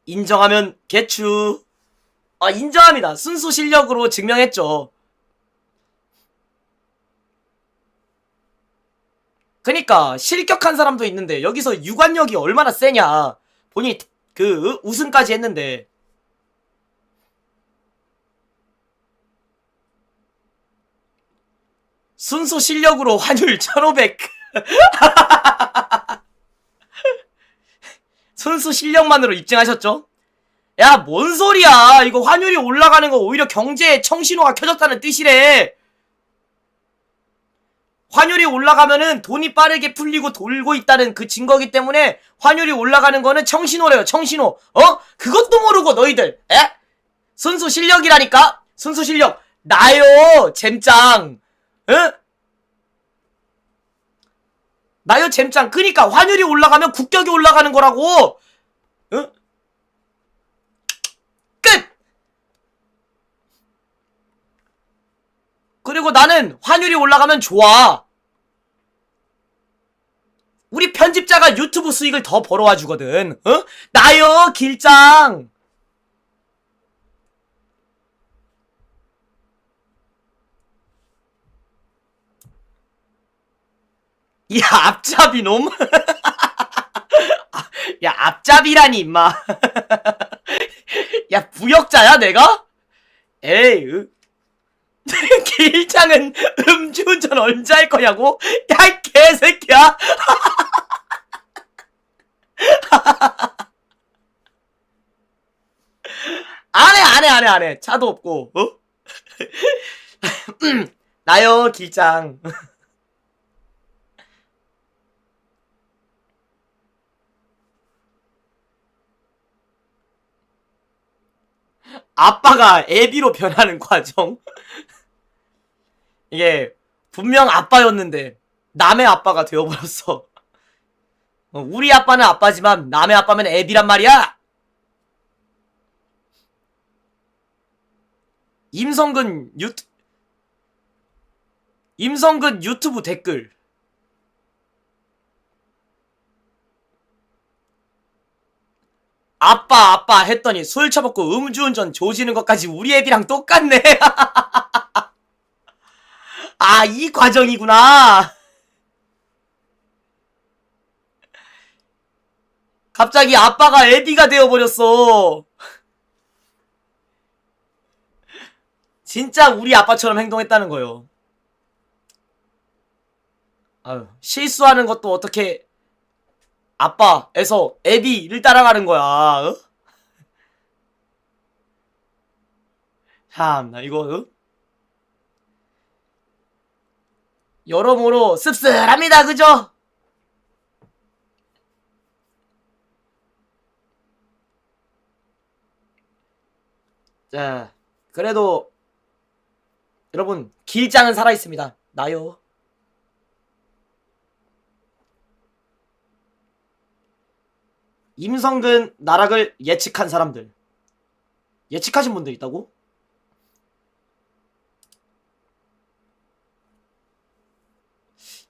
인정하면 개추. 아, 인정합니다. 순수 실력으로 증명했죠. 그니까 실격한 사람도 있는데 여기서 유관력이 얼마나 세냐. 본인이 그 우승까지 했는데. 순수 실력으로 환율 1500. 순수 실력만으로 입증하셨죠? 야, 뭔 소리야. 이거 환율이 올라가는 거 오히려 경제에 청신호가 켜졌다는 뜻이래. 환율이 올라가면은 돈이 빠르게 풀리고 돌고 있다는 그 증거기 때문에 환율이 올라가는 거는 청신호래요. 청신호. 그것도 모르고 너희들. 에? 순수 실력이라니까? 순수 실력. 나요. 잼짱. 응? 나요 잼짱. 그니까 환율이 올라가면 국격이 올라가는 거라고. 응? 끝. 그리고 나는 환율이 올라가면 좋아. 우리 편집자가 유튜브 수익을 더 벌어와 주거든. 나요 길장. 야, 앞잡이 놈. 야, 앞잡이라니 임마. 야, 부역자야 내가? 에이. 길장은 음주운전 언제 할 거냐고? 야, 이 개새끼야. 안 해. 차도 없고. 나요 길장. 아빠가 애비로 변하는 과정. 이게 분명 아빠였는데 남의 아빠가 되어버렸어. 우리 아빠는 아빠지만 남의 아빠면 애비란 말이야. 임성근 유튜브 댓글. 아빠 했더니 술 처먹고 음주운전 조지는 것까지 우리 애비랑 똑같네. 아, 이 과정이구나. 갑자기 아빠가 애비가 되어버렸어. 진짜 우리 아빠처럼 행동했다는 거요. 아유, 실수하는 것도 어떻게 아빠에서 애비를 따라가는 거야. 어? 참나 이거 여러모로 씁쓸합니다. 그죠? 자, 그래도 여러분 길장은 살아있습니다. 나요. 임성근 나락을 예측한 사람들. 예측하신 분들 있다고?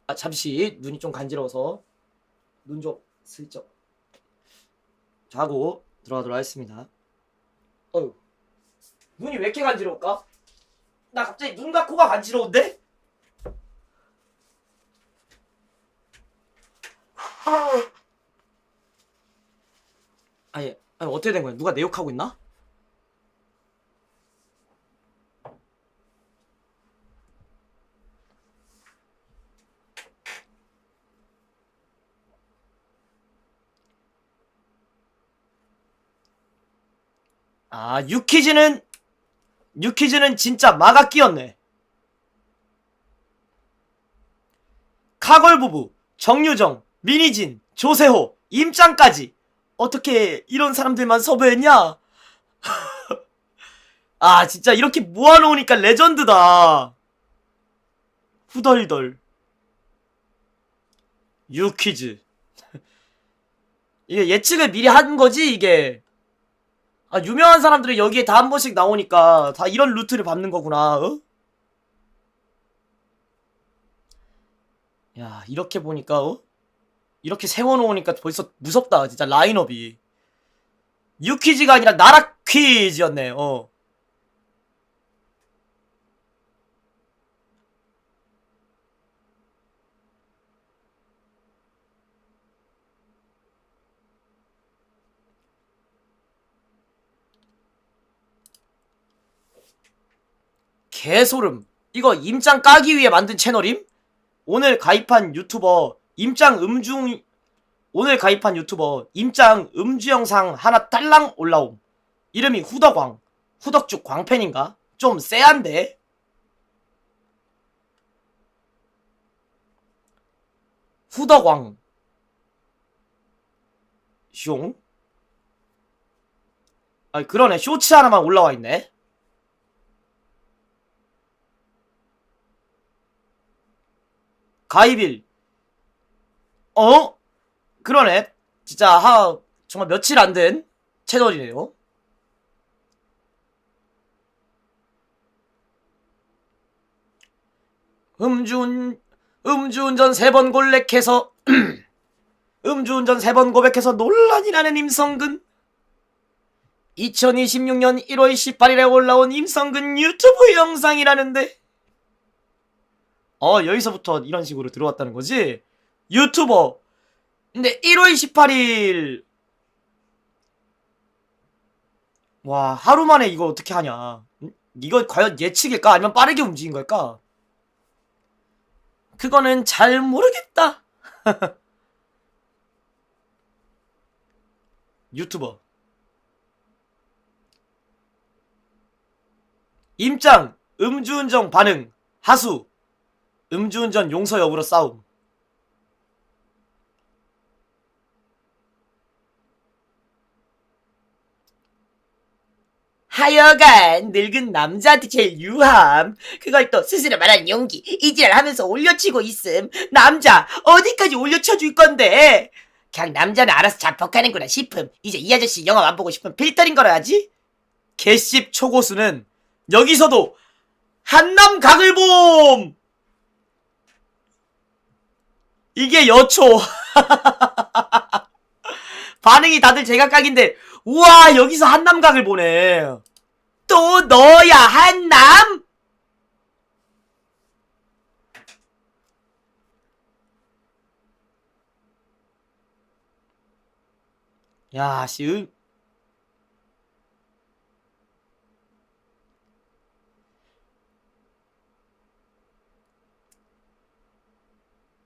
아, 잠시 눈이 좀 간지러워서 눈 좀 슬쩍 자고 들어가도록 하겠습니다. 어휴, 눈이 왜 이렇게 간지러울까? 나 갑자기 눈과 코가 간지러운데? 아니 어떻게 된 거야? 누가 내 욕하고 있나? 아, 유키즈는 진짜 마가 끼었네. 카걸 부부, 정유정, 민희진, 조세호, 임짱까지 어떻게 이런 사람들만 섭외했냐? 아, 진짜 이렇게 모아놓으니까 레전드다. 후덜덜. 유퀴즈. 이게 예측을 미리 한 거지, 이게. 아, 유명한 사람들이 여기에 다 한 번씩 나오니까 다 이런 루트를 밟는 거구나. 야, 이렇게 보니까 이렇게 세워놓으니까 벌써 무섭다 진짜 라인업이. 유퀴즈가 아니라 나라 퀴즈였네. 개소름. 이거 임장 까기 위해 만든 채널임? 오늘 가입한 유튜버 임장 임장 음주 영상 하나 딸랑 올라옴. 이름이 후덕왕. 후덕죽 광팬인가? 좀 쎄한데? 후덕왕. 숑? 아니 그러네. 쇼츠 하나만 올라와 있네. 가입일. 그러네. 진짜 정말 며칠 안 된 채널이네요. 음주운전 3번 골렉해서 음주운전 3번 고백해서 논란이 나는 임성근. 2026년 1월 18일에 올라온 임성근 유튜브 영상이라는데 여기서부터 이런 식으로 들어왔다는 거지? 유튜버. 근데 1월 18일 와 하루 만에 이거 어떻게 하냐. 이거 과연 예측일까? 아니면 빠르게 움직인 걸까? 그거는 잘 모르겠다. 유튜버 임짱 음주운전 반응 하수 음주운전 용서 여부로 싸움. 하여간 늙은 남자한테 제일 유함. 그걸 또 스스로 말한 용기 이지랄 하면서 올려치고 있음. 남자 어디까지 올려쳐줄 건데. 그냥 남자는 알아서 자폭하는구나 싶음. 이제 이 아저씨 영화 안 보고 싶으면 필터링 걸어야지. 개씹 초고수는 여기서도 한남 각을 봄. 이게 여초. 반응이 다들 제각각인데 우와 여기서 한남각을 보네. 또 너야 한남? 야 씨.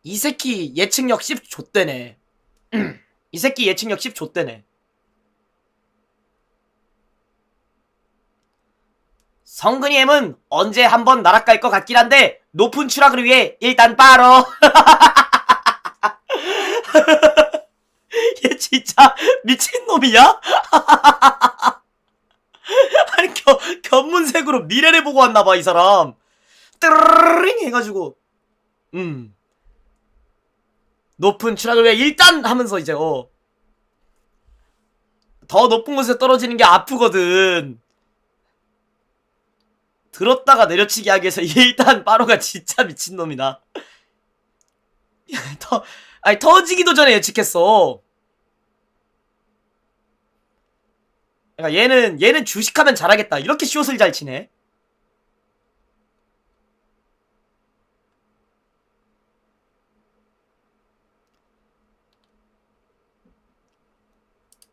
이 새끼 예측력 10 좆대네. 이 새끼 예측력 10 좆대네. 성근이 M은 언제 한번 날아갈 것 같긴 한데 높은 추락을 위해 일단 빨어. 얘 진짜 미친놈이야? 아니 견문색으로 미래를 보고 왔나봐 이 사람. 뜨르르링 해가지고 높은 추락을 위해 일단 하면서 이제 더 높은 곳에 떨어지는 게 아프거든. 들었다가 내려치기 하기 위해서 일단 빠로가 진짜 미친놈이다. 터지기도 전에 예측했어. 그러니까 얘는 주식하면 잘하겠다. 이렇게 숏을 잘 치네.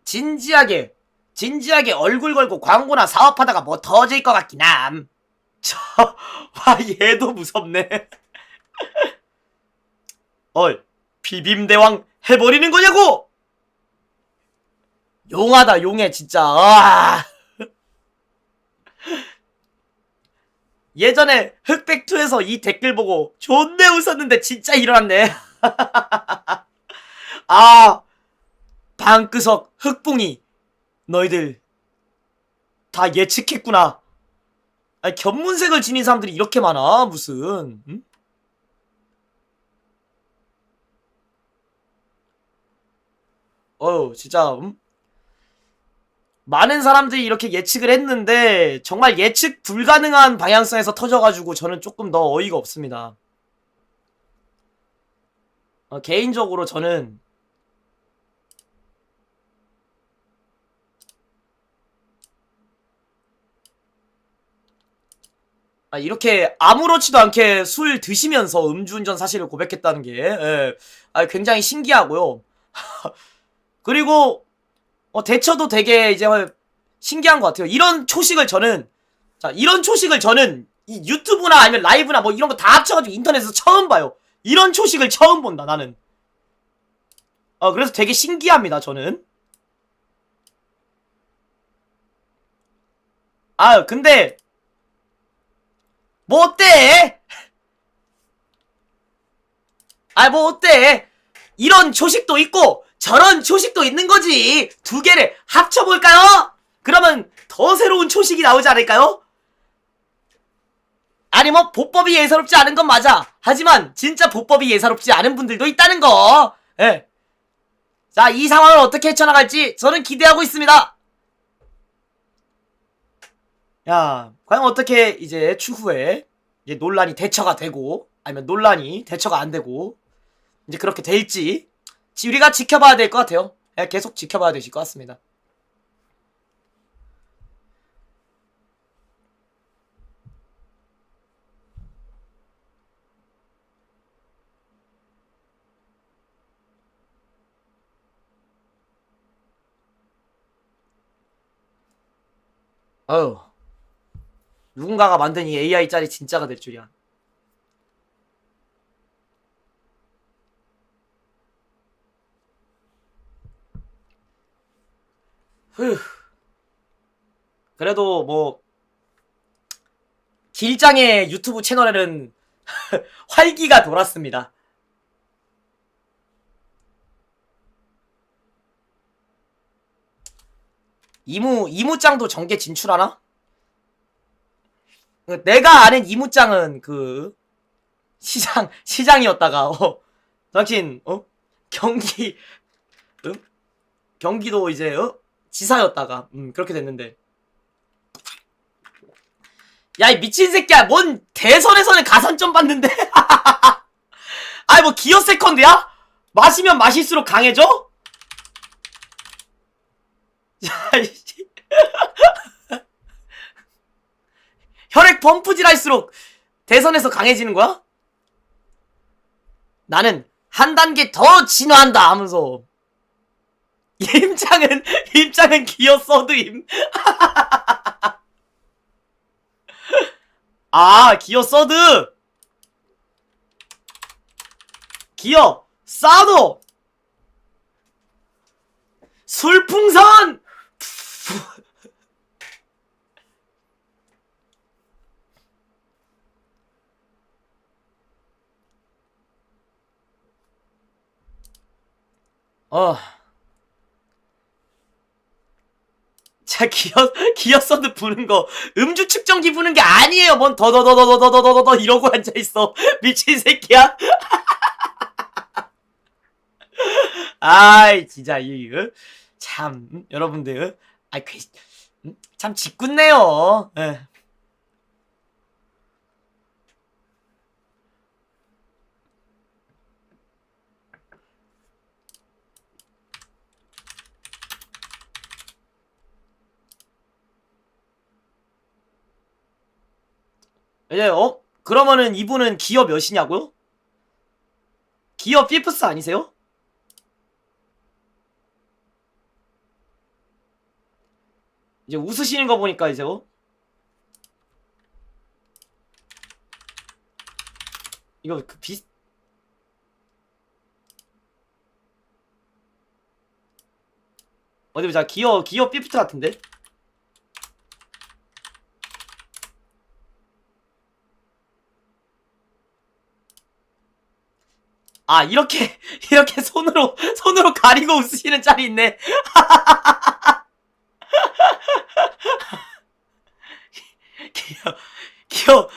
진지하게 얼굴 걸고 광고나 사업하다가 뭐 터질 것 같긴 함. 와 얘도 무섭네. 비빔대왕 해버리는 거냐고. 용하다 용해 진짜. 예전에 흑백2에서 이 댓글 보고 존내 웃었는데 진짜 일어났네. 방구석 흑붕이 너희들 다 예측했구나. 아니 견문색을 지닌 사람들이 이렇게 많아 무슨. 응? 진짜 많은 사람들이 이렇게 예측을 했는데 정말 예측 불가능한 방향성에서 터져가지고 저는 조금 더 어이가 없습니다. 개인적으로 저는 이렇게 아무렇지도 않게 술 드시면서 음주운전 사실을 고백했다는 게 굉장히 신기하고요. 그리고 대처도 되게 이제 신기한 것 같아요. 이런 초식을 저는 이 유튜브나 아니면 라이브나 뭐 이런 거 다 합쳐가지고 인터넷에서 처음 봐요. 이런 초식을 처음 본다 나는. 그래서 되게 신기합니다 저는. 근데 뭐 어때? 뭐 어때? 이런 초식도 있고 저런 초식도 있는 거지. 두 개를 합쳐볼까요? 그러면 더 새로운 초식이 나오지 않을까요? 아니 뭐 보법이 예사롭지 않은 건 맞아. 하지만 진짜 보법이 예사롭지 않은 분들도 있다는 거. 예. 자, 이 상황을 어떻게 헤쳐나갈지 저는 기대하고 있습니다. 야, 과연 어떻게 이제 추후에 이제 논란이 대처가 되고 아니면 논란이 대처가 안 되고 이제 그렇게 될지 우리가 지켜봐야 될 것 같아요. 계속 지켜봐야 되실 것 같습니다. 어휴, 누군가가 만든 이 AI 짤이 진짜가 될 줄이야. 휴. 그래도 뭐 길장의 유튜브 채널에는 활기가 돌았습니다. 이무짱도 정계 진출하나? 내가 아는 이무짱은 그 시장이었다가 당신 경기 경기도 이제 지사였다가 그렇게 됐는데, 야 이 미친 새끼야, 뭔 대선에서는 가산점 받는데? 아이 뭐 기어 세컨드야? 마시면 마실수록 강해져? 혈액 펌프질 할수록 대선에서 강해지는 거야? 나는 한 단계 더 진화한다 하면서 임장은 기어 서드임. 기어 서드, 기어 사도, 술풍선. 자, 기어 서드 부는 거 음주 측정기 부는 게 아니에요. 뭔 더더더더더더더더 이러고 앉아있어. 미친 새끼야. 아이 진짜 참 여러분들 참 짓궂네요. 예. 이제 그러면은 이분은 기어 몇이냐고요? 기어 피프스 아니세요? 이제 웃으시는 거 보니까 이제 이거 그 어디 보자. 기어 피프트 같은데? 이렇게 손으로 가리고 웃으시는 짤이 있네.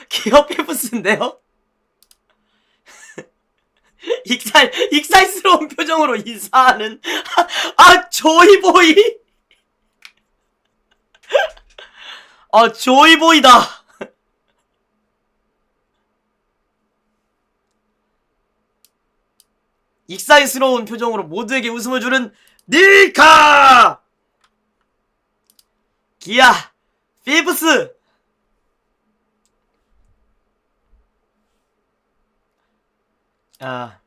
기어 피프스인데요? 익살스러운 표정으로 인사하는 조이보이. 조이보이다. 익살스러운 표정으로 모두에게 웃음을 주는 닐카! 기아 피프스. 아.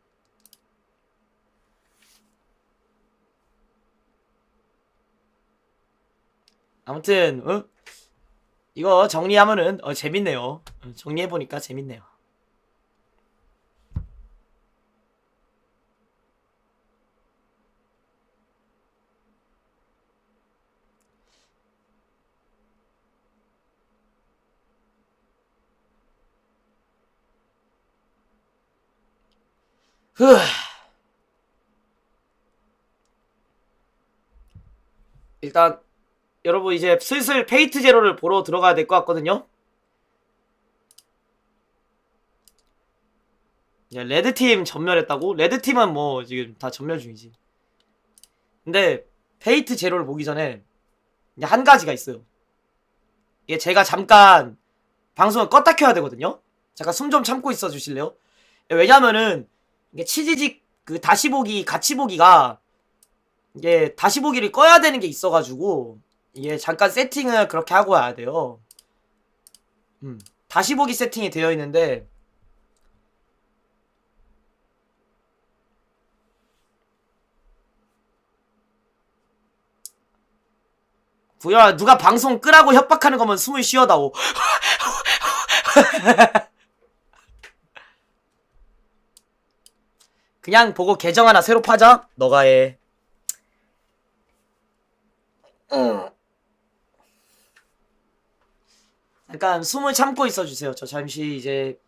아무튼 이거 정리하면은 재밌네요. 정리해보니까 재밌네요. 흐. 일단 여러분 이제 슬슬 페이트 제로를 보러 들어가야 될 것 같거든요. 이제 레드팀 전멸했다고? 레드팀은 뭐 지금 다 전멸 중이지. 근데 페이트 제로를 보기 전에 이제 한 가지가 있어요. 이게 제가 잠깐 방송을 껐다 켜야 되거든요. 잠깐 숨 좀 참고 있어 주실래요? 왜냐면은 이게 치지직 그 다시 보기 같이 보기가 이게 다시 보기를 꺼야 되는 게 있어가지고 이게 잠깐 세팅을 그렇게 하고 와야 돼요. 다시 보기 세팅이 되어 있는데 부야 누가 방송 끄라고 협박하는 거면 숨을 쉬어다오. 그냥 보고 계정 하나 새로 파자. 너가 해. 잠깐 숨을 참고 있어주세요. 저 잠시 이제